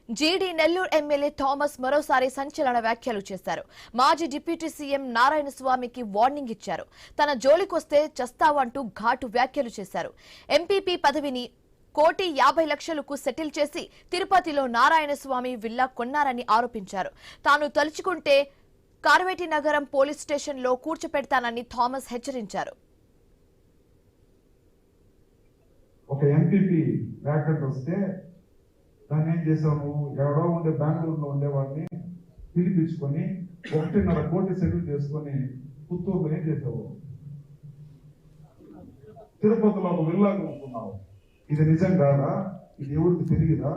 జీడీ Nellore MLA Thomas మరోసారి సంచలన వ్యాఖ్యలు చేశారు. మాజీ డిప్యూటీ సీఎం నారాయణ స్వామికి వార్నింగ్ ఇచ్చారు. తన జోలికొస్తే చస్తావంటూ ఘాటు వ్యాఖ్యలు చేశారు. ఎంపీపీ పదవిని 1,50,00,000కు సెటిల్ చేసి తిరుపతిలో నారాయణ స్వామి విల్లా కొన్నారని ఆరోపించారు. తాను తలుచుకుంటే కార్వేటి నగరం పోలీస్ స్టేషన్లో కూర్చోపెడతానని థామస్ హెచ్చరించారు. ఒక ఎంపీపీ వ్యాకెట్ వస్తే దాన్ని ఏం చేసాము, ఎవడో ఉండే బెంగళూరులో ఉండేవాడిని పిలిపించుకొని 1.5 కోటి సెటిల్ చేసుకొని పుత్తూరులో ఏం చేసావు, తిరుపతిలో ఒక విల్లా కొనుక్కున్నావు. ఇది నిజం కాదా? ఇది ఎవరికి తిరిగిదా?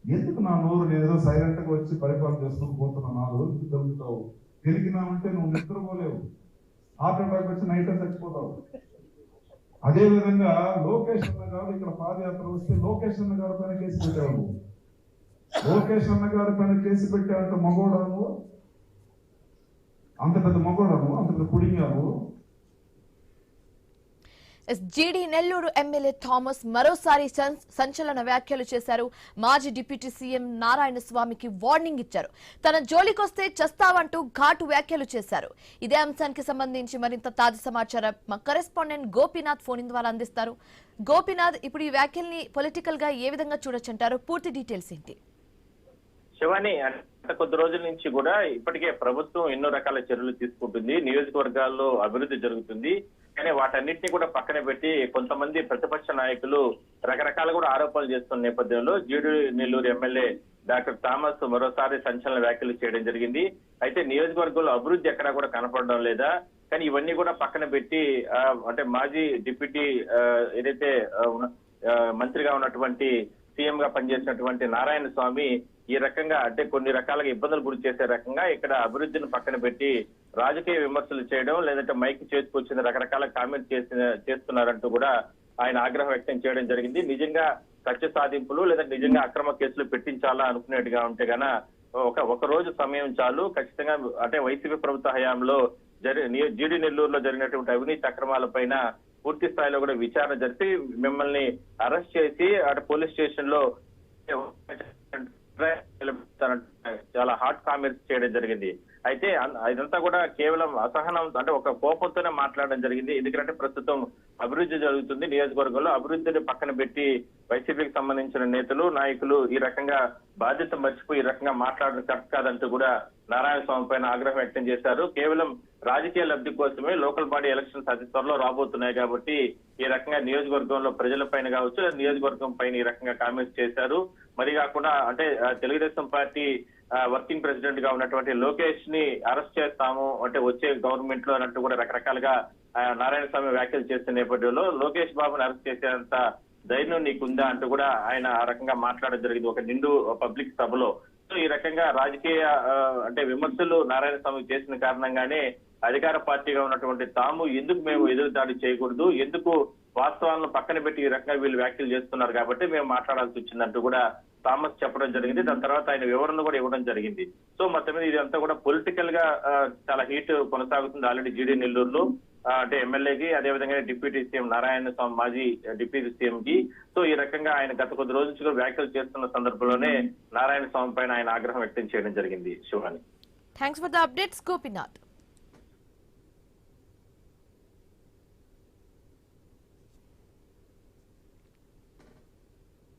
ఎందుకు నా నోరు నేను ఏదో సైలెంట్ గా వచ్చి పరిపాలన చేసుకుని పోతున్నా, 4 రోజులు దొరుకుతావు. గెలిగినామంటే నువ్వు నిద్రపోలేవు, హార్ట్ అటాక్ వచ్చి నైట్ చచ్చిపోతావు. అదే విధంగా లోకేష్ అన్న గారు ఇక్కడ పాదయాత్ర వస్తే లోకేష్ అన్న గారి పైన కేసు పెట్టావు. లోకేష్ అన్న గారి పైన కేసు పెట్టావంటే మగోడాను, అంత పెద్ద మగోడాను, అంత పెద్ద కుడింగాను. జీడీ నెల్లూరు ఎమ్మెల్యే థామస్ మరోసారి సంచలన వ్యాఖ్యలు చేశారు. మాజీ డిప్యూటీ సీఎం నారాయణ స్వామికి వార్నింగ్ ఇచ్చారు. తన జోలికొస్తే చస్తావంటూ ఘాటు వ్యాఖ్యలు చేశారు. ఇదే అంశానికి సంబంధించి మరింత తాజా సమాచారం మా కరెస్పాండెంట్ గోపీనాథ్ ఫోన్ ద్వారా అందిస్తారు. గోపీనాథ్, ఇప్పుడు ఈ వ్యాఖ్యల్ని పొలిటికల్ గా ఏ విధంగా చూడొచ్చంటారు? పూర్తి డీటెయిల్స్ ఏంటి? శివాని, కొద్ది రోజుల నుంచి కూడా ఇప్పటికే ప్రభుత్వం ఎన్నో రకాల చర్యలు తీసుకుంటుంది, నియోజకవర్గాల్లో అభివృద్ధి జరుగుతుంది. కానీ వాటన్నిటిని కూడా పక్కన పెట్టి కొంతమంది ప్రతిపక్ష నాయకులు రకరకాల కూడా ఆరోపణలు చేస్తున్న నేపథ్యంలో జీడీ నెల్లూరు ఎమ్మెల్యే డాక్టర్ థామస్ మరోసారి సంచలన వ్యాఖ్యలు చేయడం జరిగింది. అయితే నియోజకవర్గంలో అభివృద్ధి ఎక్కడా కూడా కనపడడం లేదా, కానీ ఇవన్నీ కూడా పక్కన పెట్టి అంటే మాజీ డిప్యూటీ ఏదైతే మంత్రిగా ఉన్నటువంటి సీఎం గా పనిచేసినటువంటి నారాయణ స్వామి ఈ రకంగా అంటే కొన్ని రకాలుగా ఇబ్బందులు గురి చేసే రకంగా ఇక్కడ అభివృద్ధిని పక్కన పెట్టి రాజకీయ విమర్శలు చేయడం, లేదంటే మైక్ చేసుకొచ్చిన రకరకాల కామెంట్ చేస్తున్నారంటూ కూడా ఆయన ఆగ్రహం వ్యక్తం చేయడం జరిగింది. నిజంగా కక్ష సాధింపులు లేదా నిజంగా అక్రమ కేసులు పెట్టించాలా అనుకునేట్టుగా ఉంటే గన ఒక రోజు సమయం చాలు. ఖచ్చితంగా అంటే వైసీపీ ప్రభుత్వ హయాంలో జీడీ నెల్లూరులో జరిగినటువంటి అవినీతి అక్రమాలపైన పూర్తి స్థాయిలో కూడా విచారణ జరిపి మిమ్మల్ని అరెస్ట్ చేసి అటు పోలీస్ స్టేషన్ లో చాలా హాట్ కామెంట్స్ చేయడం జరిగింది. అయితే ఇదంతా కూడా కేవలం అసహనం అంటే ఒక కోపంతోనే మాట్లాడడం జరిగింది. ఎందుకంటే ప్రస్తుతం అభివృద్ధి జరుగుతుంది నియోజకవర్గంలో, అభివృద్ధిని పక్కన పెట్టి వైసీపీకి సంబంధించిన నేతలు నాయకులు ఈ రకంగా బాధ్యత మర్చిపోయి ఈ రకంగా మాట్లాడడం కరెక్ట్ కాదంటూ కూడా నారాయణ స్వామి పైన ఆగ్రహం వ్యక్తం చేశారు. కేవలం రాజకీయ లబ్ధి కోసమే లోకల్ బాడీ ఎలక్షన్స్ అతి త్వరలో రాబోతున్నాయి కాబట్టి ఈ రకంగా నియోజకవర్గంలో ప్రజల పైన కావచ్చు, నియోజకవర్గం పైన ఈ రకంగా కామెంట్స్ చేశారు. మరి కాకుండా అంటే తెలుగుదేశం పార్టీ వర్కింగ్ ప్రెసిడెంట్ గా ఉన్నటువంటి లోకేష్ ని అరెస్ట్ చేస్తాము అంటే వచ్చే గవర్నమెంట్ లో అన్నట్టు కూడా రకరకాలుగా నారాయణ స్వామి వ్యాఖ్యలు చేస్తున్న నేపథ్యంలో లోకేష్ బాబుని అరెస్ట్ చేసేంత ధైర్యం నీకుందా అంటూ కూడా ఆయన ఆ రకంగా మాట్లాడడం జరిగింది ఒక నిండు పబ్లిక్ సభలో. సో ఈ రకంగా రాజకీయ అంటే విమర్శలు నారాయణ స్వామి చేసిన కారణంగానే అధికార పార్టీగా ఉన్నటువంటి తాము ఎందుకు మేము ఎదురు దాడి చేయకూడదు, ఎందుకు వాస్తవాలను పక్కన పెట్టి ఈ రకంగా వీళ్ళు వ్యాఖ్యలు చేస్తున్నారు కాబట్టి మేము మాట్లాడాల్సి వచ్చిందంటూ కూడా థామస్ చెప్పడం జరిగింది. దాని తర్వాత ఆయన వివరణ కూడా ఇవ్వడం జరిగింది. సో మొత్తం మీద ఇదంతా కూడా పొలిటికల్ గా చాలా హీట్ కొనసాగుతుంది ఆల్రెడీ జీడీ నెల్లూరులో అంటే ఎమ్మెల్యేకి, అదేవిధంగా డిప్యూటీ సీఎం నారాయణ స్వామి మాజీ డిప్యూటీ సీఎం కి. సో ఈ రకంగా ఆయన గత కొద్ది రోజుల నుంచి వ్యాఖ్యలు చేస్తున్న సందర్భంలోనే నారాయణ స్వామి పైన ఆయన ఆగ్రహం వ్యక్తం చేయడం జరిగింది. Shivani, thanks for the updates Gopinath.